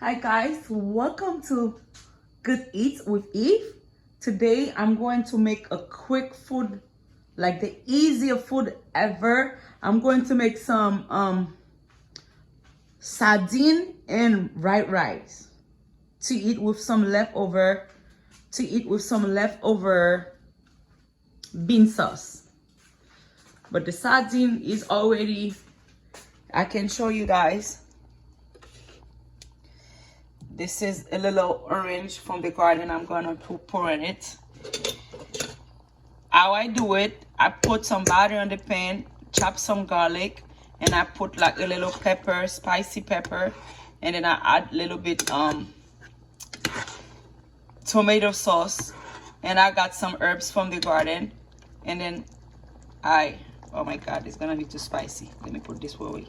Hi guys, welcome to Good Eats with Eve. Today I'm going to make a quick food, like the easiest food ever. I'm going to make some sardine and white rice to eat with some leftover bean sauce. But the sardine is already, I can show you guys. This is a little orange from the garden. I'm gonna pour in it. How I do it, I put some butter on the pan, chop some garlic, and I put like a little pepper, spicy pepper, and then I add a little bit tomato sauce, and I got some herbs from the garden, and then oh my god, it's gonna be too spicy. Let me put this away.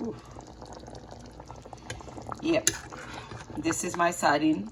Ooh. Yep. This is my sardine.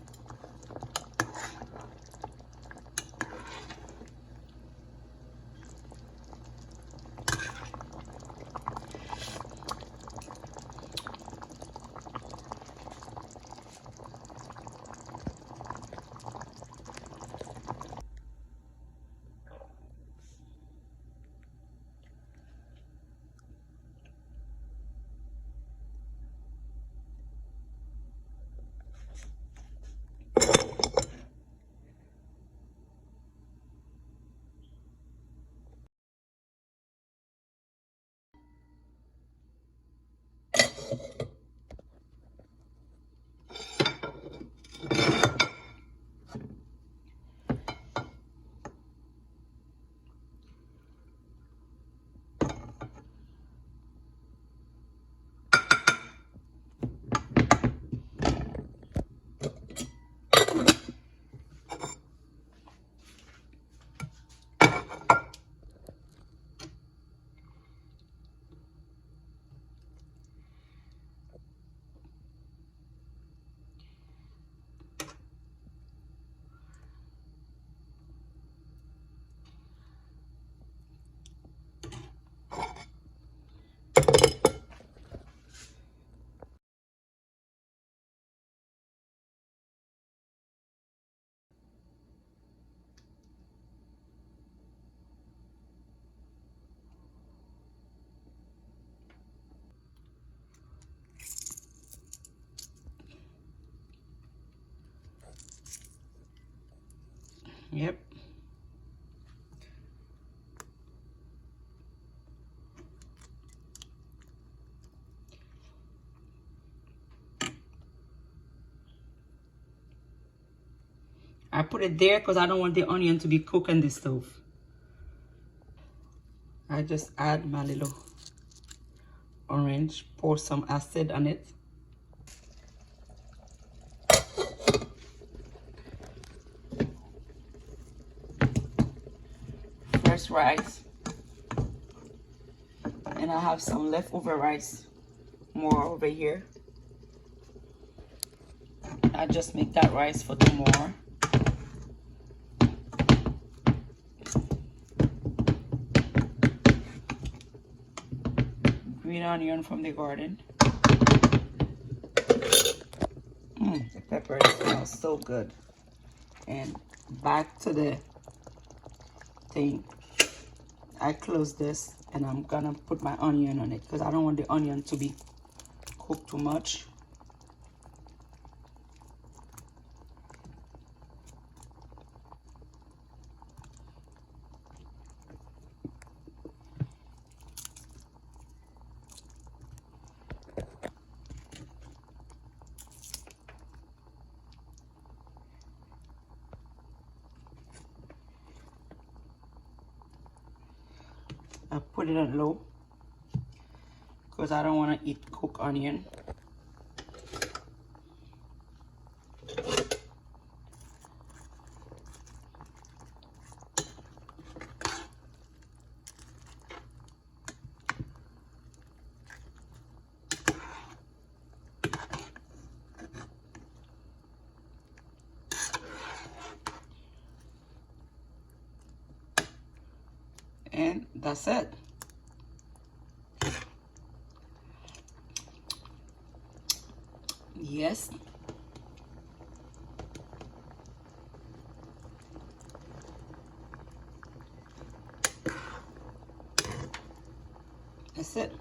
Yep. I put it there because I don't want the onion to be cooked on the stove. I just add my little orange, pour some acid on it. Fresh rice. And I have some leftover rice, more over here. I just make that rice for tomorrow. Green onion from the garden. The pepper smells so good. And back to the thing. I close this and I'm gonna put my onion on it because I don't want the onion to be cooked too much. I put it on low because I don't want to eat cooked onion. And that's it. Yes. That's it.